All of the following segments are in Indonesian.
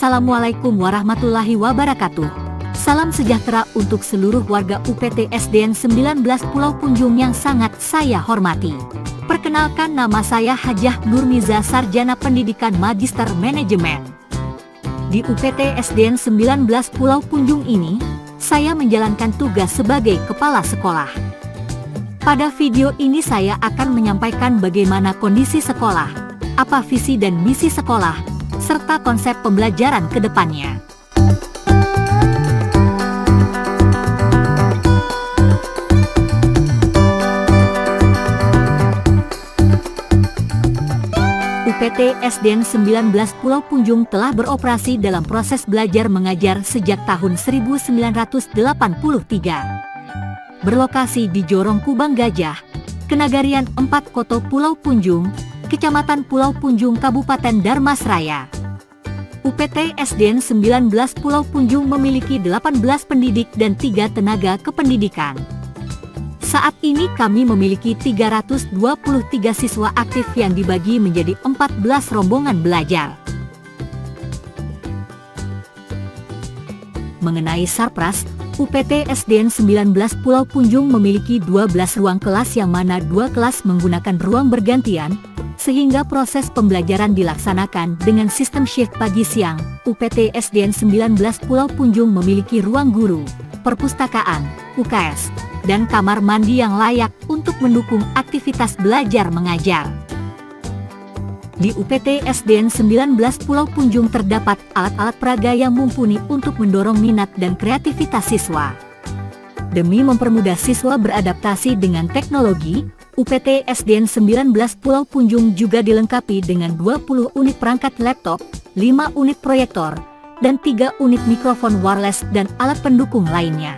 Assalamualaikum warahmatullahi wabarakatuh. Salam sejahtera untuk seluruh warga UPT SDN 19 Pulau Punjung yang sangat saya hormati. Perkenalkan, nama saya Hajah Nurmiza, Sarjana Pendidikan Magister Manajemen. Di UPT SDN 19 Pulau Punjung ini, saya menjalankan tugas sebagai kepala sekolah. Pada video ini saya akan menyampaikan bagaimana kondisi sekolah, apa visi dan misi sekolah, serta konsep pembelajaran ke depannya. UPT SDN 19 Pulau Punjung telah beroperasi dalam proses belajar mengajar sejak tahun 1983. Berlokasi di Jorong Kubang Gajah, Kenagarian 4 Koto Pulau Punjung, Kecamatan Pulau Punjung, Kabupaten Dharmasraya. UPT SDN 19 Pulau Punjung memiliki 18 pendidik dan 3 tenaga kependidikan. Saat ini kami memiliki 323 siswa aktif yang dibagi menjadi 14 rombongan belajar. Mengenai Sarpras, UPT SDN 19 Pulau Punjung memiliki 12 ruang kelas yang mana 2 kelas menggunakan ruang bergantian, sehingga proses pembelajaran dilaksanakan dengan sistem shift pagi-siang. UPT SDN 19 Pulau Punjung memiliki ruang guru, perpustakaan, UKS, dan kamar mandi yang layak untuk mendukung aktivitas belajar mengajar. Di UPT SDN 19 Pulau Punjung terdapat alat-alat peraga yang mumpuni untuk mendorong minat dan kreativitas siswa. Demi mempermudah siswa beradaptasi dengan teknologi, UPT SDN 19 Pulau Punjung juga dilengkapi dengan 20 unit perangkat laptop, 5 unit proyektor, dan 3 unit mikrofon wireless dan alat pendukung lainnya.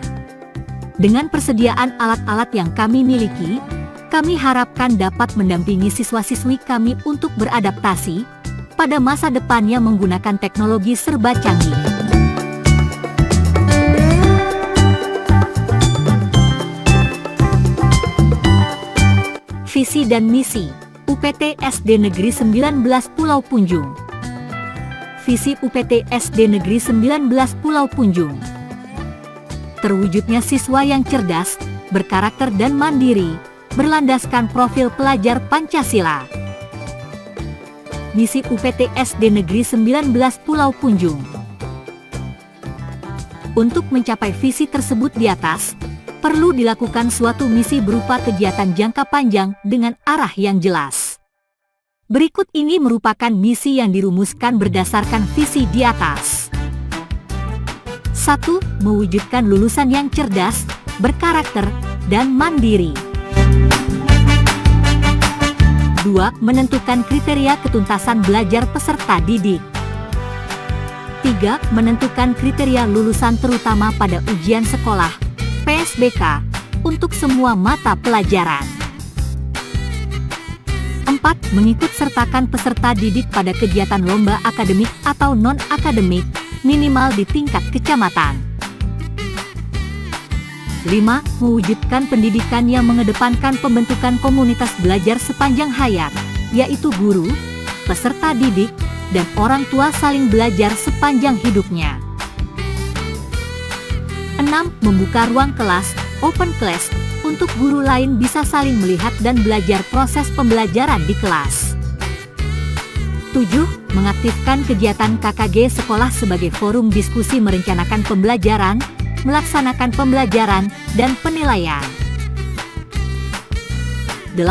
Dengan persediaan alat-alat yang kami miliki, kami harapkan dapat mendampingi siswa-siswi kami untuk beradaptasi pada masa depannya menggunakan teknologi serba canggih. Visi dan misi UPT SD Negeri 19 Pulau Punjung. Visi UPT SD Negeri 19 Pulau Punjung: terwujudnya siswa yang cerdas, berkarakter dan mandiri, berlandaskan profil pelajar Pancasila. Misi UPT SD Negeri 19 Pulau Punjung: untuk mencapai visi tersebut di atas, perlu dilakukan suatu misi berupa kegiatan jangka panjang dengan arah yang jelas. Berikut ini merupakan misi yang dirumuskan berdasarkan visi di atas. 1. Mewujudkan lulusan yang cerdas, berkarakter, dan mandiri. 2. Menentukan kriteria ketuntasan belajar peserta didik. 3. Menentukan kriteria lulusan terutama pada ujian sekolah PSBK untuk semua mata pelajaran. 4. Mengikut sertakan peserta didik pada kegiatan lomba akademik atau non-akademik minimal di tingkat kecamatan. 5. Mewujudkan pendidikan yang mengedepankan pembentukan komunitas belajar sepanjang hayat, yaitu guru, peserta didik, dan orang tua saling belajar sepanjang hidupnya. 6. Membuka ruang kelas, open class, untuk guru lain bisa saling melihat dan belajar proses pembelajaran di kelas. 7. Mengaktifkan kegiatan KKG sekolah sebagai forum diskusi merencanakan pembelajaran, melaksanakan pembelajaran, dan penilaian. 8.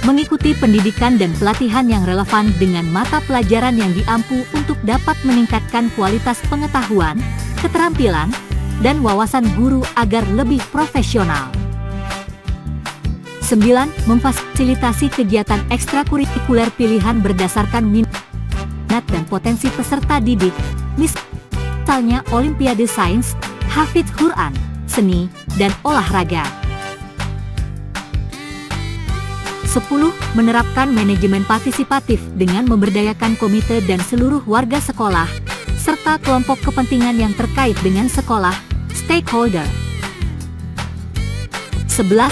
Mengikuti pendidikan dan pelatihan yang relevan dengan mata pelajaran yang diampu untuk dapat meningkatkan kualitas pengetahuan, keterampilan, dan wawasan guru agar lebih profesional. 9. Memfasilitasi kegiatan ekstrakurikuler pilihan berdasarkan minat dan potensi peserta didik, misalnya Olimpiade Sains, Hafidz Quran, seni, dan olahraga. 10. Menerapkan manajemen partisipatif dengan memberdayakan komite dan seluruh warga sekolah, serta kelompok kepentingan yang terkait dengan sekolah, stakeholder. 11.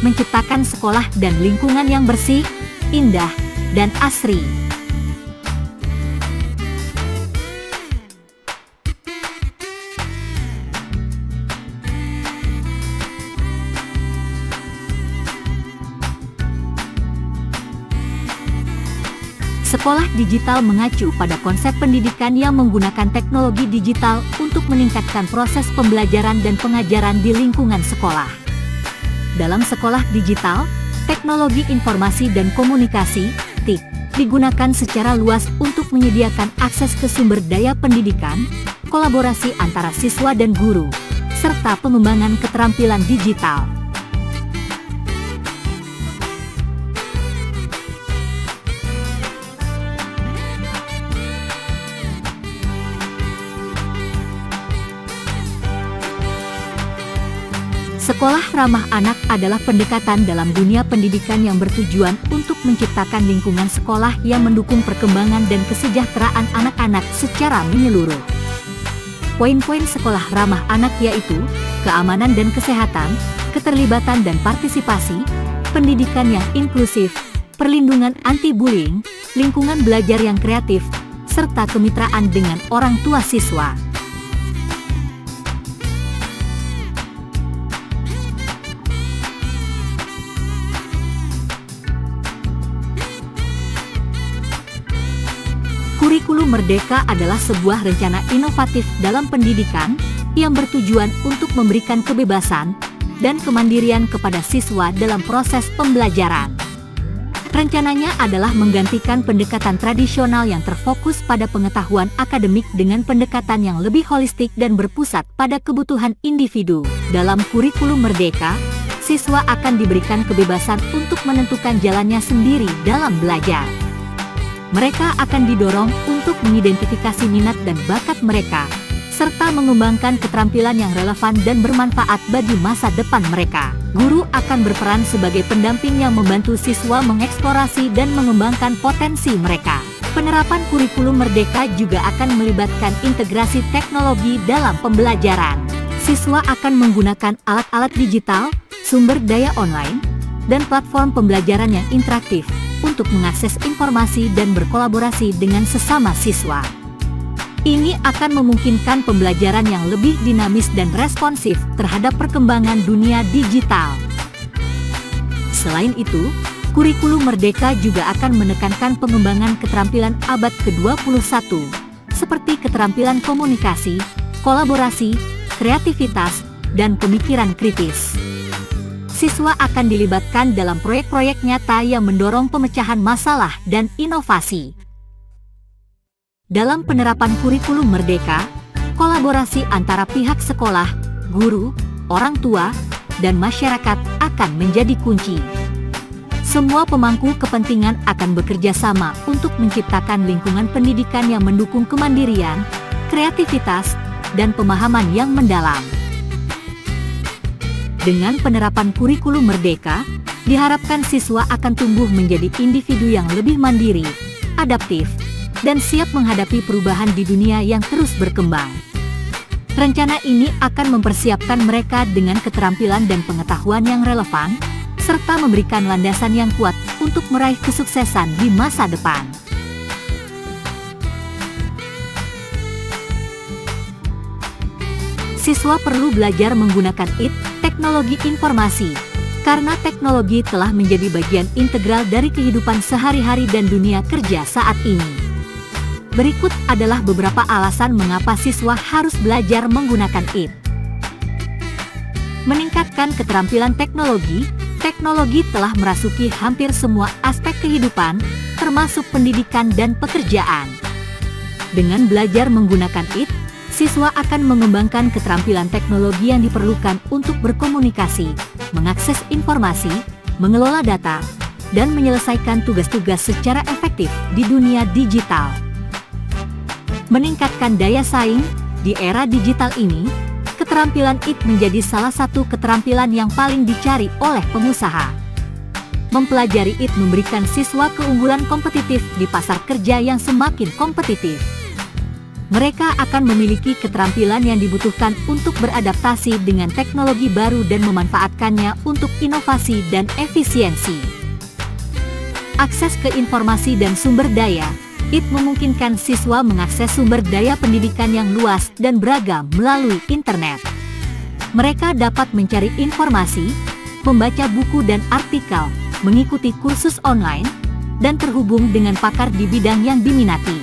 Menciptakan sekolah dan lingkungan yang bersih, indah, dan asri. Sekolah digital mengacu pada konsep pendidikan yang menggunakan teknologi digital untuk meningkatkan proses pembelajaran dan pengajaran di lingkungan sekolah. Dalam sekolah digital, teknologi informasi dan komunikasi (TIK) digunakan secara luas untuk menyediakan akses ke sumber daya pendidikan, kolaborasi antara siswa dan guru, serta pengembangan keterampilan digital. Sekolah ramah anak adalah pendekatan dalam dunia pendidikan yang bertujuan untuk menciptakan lingkungan sekolah yang mendukung perkembangan dan kesejahteraan anak-anak secara menyeluruh. Poin-poin sekolah ramah anak yaitu keamanan dan kesehatan, keterlibatan dan partisipasi, pendidikan yang inklusif, perlindungan anti-bullying, lingkungan belajar yang kreatif, serta kemitraan dengan orang tua siswa. Kurikulum Merdeka adalah sebuah rencana inovatif dalam pendidikan yang bertujuan untuk memberikan kebebasan dan kemandirian kepada siswa dalam proses pembelajaran. Rencananya adalah menggantikan pendekatan tradisional yang terfokus pada pengetahuan akademik dengan pendekatan yang lebih holistik dan berpusat pada kebutuhan individu. Dalam kurikulum Merdeka, siswa akan diberikan kebebasan untuk menentukan jalannya sendiri dalam belajar. Mereka akan didorong untuk mengidentifikasi minat dan bakat mereka, serta mengembangkan keterampilan yang relevan dan bermanfaat bagi masa depan mereka. Guru akan berperan sebagai pendamping yang membantu siswa mengeksplorasi dan mengembangkan potensi mereka. Penerapan kurikulum Merdeka juga akan melibatkan integrasi teknologi dalam pembelajaran. Siswa akan menggunakan alat-alat digital, sumber daya online, dan platform pembelajaran yang interaktif untuk mengakses informasi dan berkolaborasi dengan sesama siswa. Ini akan memungkinkan pembelajaran yang lebih dinamis dan responsif terhadap perkembangan dunia digital. Selain itu, kurikulum Merdeka juga akan menekankan pengembangan keterampilan abad ke-21, seperti keterampilan komunikasi, kolaborasi, kreativitas, dan pemikiran kritis. Siswa akan dilibatkan dalam proyek-proyek nyata yang mendorong pemecahan masalah dan inovasi. Dalam penerapan kurikulum Merdeka, kolaborasi antara pihak sekolah, guru, orang tua, dan masyarakat akan menjadi kunci. Semua pemangku kepentingan akan bekerja sama untuk menciptakan lingkungan pendidikan yang mendukung kemandirian, kreativitas, dan pemahaman yang mendalam. Dengan penerapan kurikulum Merdeka, diharapkan siswa akan tumbuh menjadi individu yang lebih mandiri, adaptif, dan siap menghadapi perubahan di dunia yang terus berkembang. Rencana ini akan mempersiapkan mereka dengan keterampilan dan pengetahuan yang relevan, serta memberikan landasan yang kuat untuk meraih kesuksesan di masa depan. Siswa perlu belajar menggunakan IT, teknologi informasi, karena teknologi telah menjadi bagian integral dari kehidupan sehari-hari dan dunia kerja saat ini. Berikut adalah beberapa alasan mengapa siswa harus belajar menggunakan IT. Meningkatkan keterampilan teknologi, teknologi telah merasuki hampir semua aspek kehidupan, termasuk pendidikan dan pekerjaan. Dengan belajar menggunakan IT, siswa akan mengembangkan keterampilan teknologi yang diperlukan untuk berkomunikasi, mengakses informasi, mengelola data, dan menyelesaikan tugas-tugas secara efektif di dunia digital. Meningkatkan daya saing, di era digital ini, keterampilan IT menjadi salah satu keterampilan yang paling dicari oleh pengusaha. Mempelajari IT memberikan siswa keunggulan kompetitif di pasar kerja yang semakin kompetitif. Mereka akan memiliki keterampilan yang dibutuhkan untuk beradaptasi dengan teknologi baru dan memanfaatkannya untuk inovasi dan efisiensi. Akses ke informasi dan sumber daya, IT memungkinkan siswa mengakses sumber daya pendidikan yang luas dan beragam melalui internet. Mereka dapat mencari informasi, membaca buku dan artikel, mengikuti kursus online, dan terhubung dengan pakar di bidang yang diminati.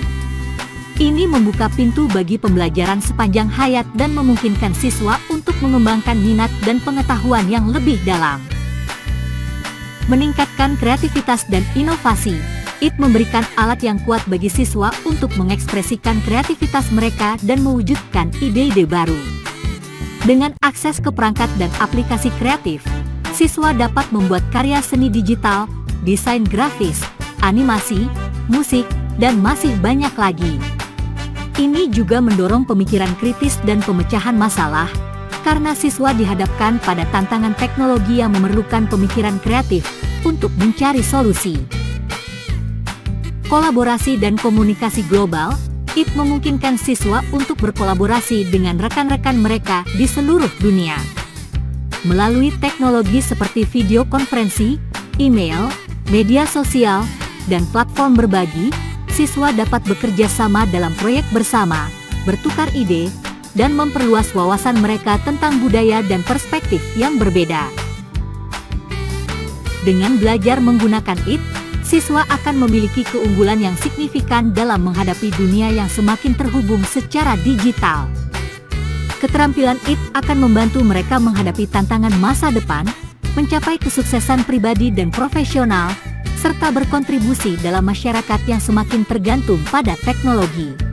Ini membuka pintu bagi pembelajaran sepanjang hayat dan memungkinkan siswa untuk mengembangkan minat dan pengetahuan yang lebih dalam. Meningkatkan kreativitas dan inovasi. IT memberikan alat yang kuat bagi siswa untuk mengekspresikan kreativitas mereka dan mewujudkan ide-ide baru. Dengan akses ke perangkat dan aplikasi kreatif, siswa dapat membuat karya seni digital, desain grafis, animasi, musik, dan masih banyak lagi. Ini juga mendorong pemikiran kritis dan pemecahan masalah, karena siswa dihadapkan pada tantangan teknologi yang memerlukan pemikiran kreatif untuk mencari solusi. Kolaborasi dan komunikasi global, IT memungkinkan siswa untuk berkolaborasi dengan rekan-rekan mereka di seluruh dunia. Melalui teknologi seperti video konferensi, email, media sosial, dan platform berbagi, siswa dapat bekerja sama dalam proyek bersama, bertukar ide, dan memperluas wawasan mereka tentang budaya dan perspektif yang berbeda. Dengan belajar menggunakan IT, siswa akan memiliki keunggulan yang signifikan dalam menghadapi dunia yang semakin terhubung secara digital. Keterampilan IT akan membantu mereka menghadapi tantangan masa depan, mencapai kesuksesan pribadi dan profesional, serta berkontribusi dalam masyarakat yang semakin tergantung pada teknologi.